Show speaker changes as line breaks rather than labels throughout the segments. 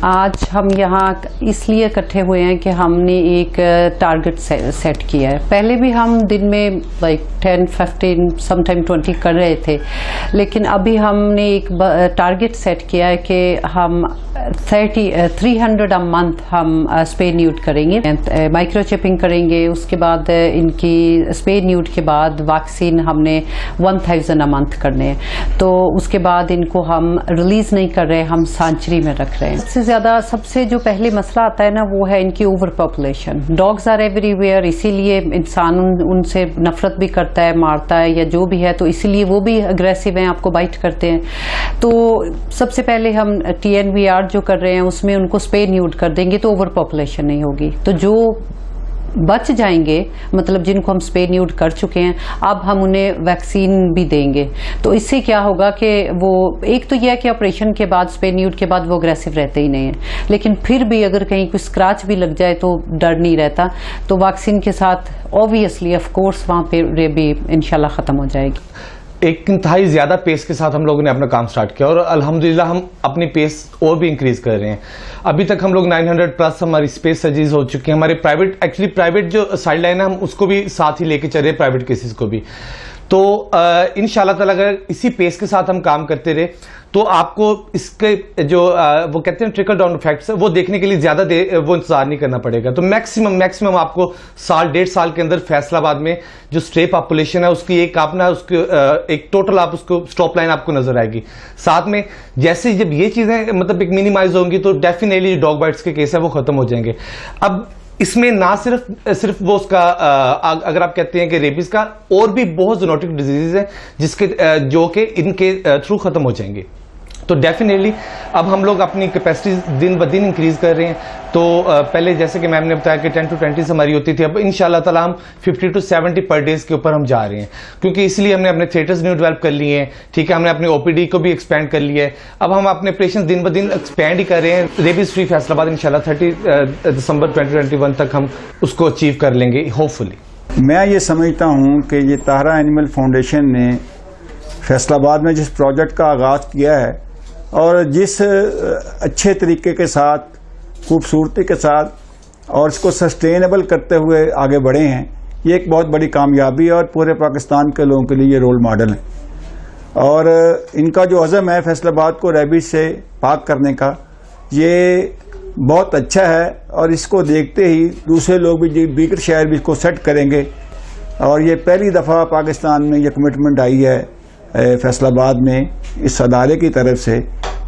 आज हम यहाँ इसलिए इकट्ठे हुए हैं कि हमने एक टारगेट सेट किया है। पहले भी हम दिन में लाइक 10, 15, समटाइम 20 कर रहे थे, लेकिन अभी हमने एक टारगेट सेट किया है कि हम 300 अ मंथ हम स्पे न्यूट करेंगे, माइक्रोचिपिंग करेंगे। उसके बाद इनकी स्पे न्यूट के बाद वैक्सीन हमने 1000 अ मंथ करने हैं। तो उसके बाद इनको हम रिलीज नहीं कर रहे, हम सांचरी में रख रहे हैं। सबसे ज्यादा सबसे जो पहले मसला आता है ना, वो है इनकी over population. Dogs are everywhere, इसीलिए इंसान उनसे नफरत भी करता है, मारता है या जो भी है, तो इसीलिए वो भी अग्रेसिव हैं, आपको बाइट करते हैं। तो सबसे पहले हम TNVR जो कर रहे हैं उसमें उनको स्पे न्यूट कर देंगे तो ओवर पॉपुलेशन नहीं होगी। तो जो बच जाएंगे, मतलब जिनको हम स्पे न्यूट कर चुके हैं, अब हम उन्हें वैक्सीन भी देंगे। तो इससे क्या होगा कि वो एक तो यह है कि ऑपरेशन के बाद, स्पे न्यूट के बाद वो अग्रेसिव रहते ही नहीं है, लेकिन फिर भी अगर कहीं कोई स्क्रैच भी लग जाए तो डर नहीं रहता। तो वैक्सीन के साथ ऑब्वियसली ऑफ कोर्स वहाँ पे रेबी इंशाल्लाह खत्म हो जाएगी।
एक इंतहाई ज्यादा पेस के साथ हम लोगों ने अपना काम स्टार्ट किया और अल्हम्दुलिल्लाह हम अपनी पेस और भी इंक्रीज कर रहे हैं। अभी तक हम लोग 900 प्लस हमारी स्पेस सर्जरीज हो चुकी है। हमारे प्राइवेट जो साइड लाइन है, हम उसको भी साथ ही लेके चल रहे हैं, प्राइवेट केसेस को भी। तो इंशाल्लाह ताला अगर इसी पेस के साथ हम काम करते रहे तो आपको इसके जो वो कहते हैं ट्रिकल डाउन इफेक्ट्स, वो देखने के लिए ज्यादा वो इंतजार नहीं करना पड़ेगा। तो मैक्सिमम आपको साल 1.5 साल के अंदर फैसलाबाद में जो स्ट्रे पॉपुलेशन है उसकी एक एक टोटल आप उसको स्टॉप लाइन आपको नजर आएगी। साथ में जैसे जब ये चीजें मतलब एक मिनिमाइज होंगी तो डेफिनेटली डॉग बाइट्स के केस है वो खत्म हो जाएंगे। अब इसमें ना सिर्फ वो उसका अगर आप कहते हैं कि रेबीज का, और भी बहुत जूनोटिक डिजीजेज है जिसके जो कि इनके थ्रू खत्म हो जाएंगे। तो डेफिनेटली अब हम लोग अपनी कैपेसिटी दिन ब दिन इंक्रीज कर रहे हैं। तो पहले जैसे कि मैम ने बताया कि 10 to 20 हमारी होती थी, अब इंशाल्लाह ताला हम 50 to 70 पर डेज के ऊपर हम जा रहे हैं, क्योंकि इसलिए हमने अपने थिएटर्स न्यू डेवलप कर लिए हैं। ठीक है, हमने अपने OPD को भी एक्सपेंड कर लिया है। अब हम अपने ऑपरेशन दिन ब दिन एक्सपेंड ही कर रहे हैं। रेबीज फ्री फैसलाबाद इंशाल्लाह 30 दिसंबर 2021 तक हम उसको अचीव कर लेंगे होपफुली।
मैं ये समझता हूँ कि ये ताहरा एनिमल फाउंडेशन ने फैसलाबाद में जिस प्रोजेक्ट का आगाज किया है और जिस अच्छे तरीके के साथ, खूबसूरती के साथ और इसको सस्टेनेबल करते हुए आगे बढ़े हैं, ये एक बहुत बड़ी कामयाबी है और पूरे पाकिस्तान के लोगों के लिए ये रोल मॉडल है। और इनका जो अज़म है फैसलाबाद को रेबीज से पाक करने का, ये बहुत अच्छा है और इसको देखते ही दूसरे लोग भी, दीगर शहर भी इसको सेट करेंगे। और ये पहली दफ़ा पाकिस्तान में ये कमिटमेंट आई है फैसलाबाद में इस अदारे की तरफ से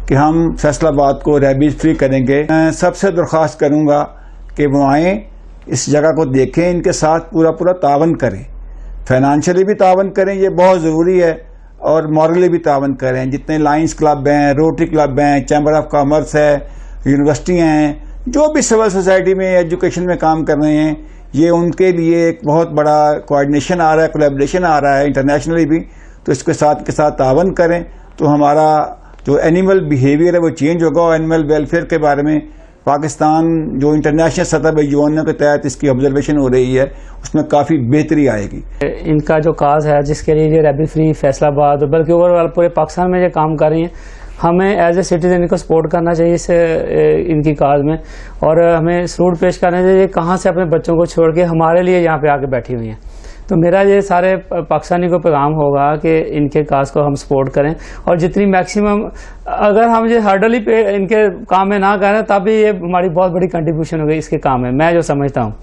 कि हम फैसलाबाद को रेबीज फ्री करेंगे। मैं सबसे दरख्वास्त करूंगा कि वो आएँ, इस जगह को देखें, इनके साथ पूरा तावन करें, फाइनेंशियली भी तावन करें, ये बहुत ज़रूरी है, और मॉरली भी तावन करें। जितने लाइन्स क्लब हैं, रोटरी क्लब हैं, चैम्बर ऑफ कॉमर्स है, यूनिवर्सिटी हैं, जो भी सिविल सोसाइटी में एजुकेशन में काम कर रहे हैं, ये उनके लिए एक बहुत बड़ा कोऑर्डिनेशन आ रहा है, कोलैबोरेशन आ रहा है इंटरनेशनली भी। तो इसके साथ तावन करें तो हमारा जो एनिमल बिहेवियर है वो चेंज होगा और एनिमल वेलफेयर के बारे में पाकिस्तान जो इंटरनेशनल सतह पर यूएन के तहत इसकी ऑब्जर्वेशन हो रही है उसमें काफ़ी बेहतरी आएगी।
इनका जो काज है जिसके लिए ये रेबी फ्री फैसलाबाद बल्कि ओवरऑल पूरे पाकिस्तान में ये काम कर रही हैं, हमें एज ए सिटीजन इनको सपोर्ट करना चाहिए इस इनकी काज में, और हमें सलूट पेश करना चाहिए कहाँ से अपने बच्चों को छोड़ के हमारे लिए यहाँ पे आके बैठी हुई हैं। तो मेरा ये सारे पाकिस्तानी को पैगाम होगा कि इनके काज को हम सपोर्ट करें और जितनी मैक्सिमम, अगर हम ये हार्डली पे इनके काम में ना करें तब भी ये हमारी बहुत बड़ी कंट्रीब्यूशन होगी इसके काम में, मैं जो समझता हूँ।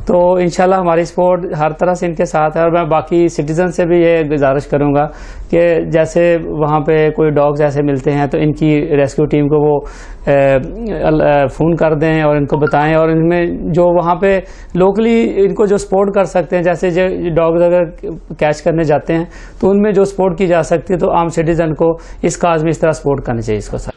तो इंशाल्लाह हमारी सपोर्ट हर तरह से इनके साथ है और मैं बाकी सिटीजन से भी ये गुजारिश करूँगा कि जैसे वहाँ पे कोई डॉग्स ऐसे मिलते हैं तो इनकी रेस्क्यू टीम को वो फ़ोन कर दें और इनको बताएं, और इनमें जो वहाँ पे लोकली इनको जो सपोर्ट कर सकते हैं, जैसे जो डॉग्स अगर कैच करने जाते हैं तो उनमें जो सपोर्ट की जा सकती है, तो आम सिटीज़न को इस काज में इस तरह सपोर्ट करनी चाहिए इसको साथ।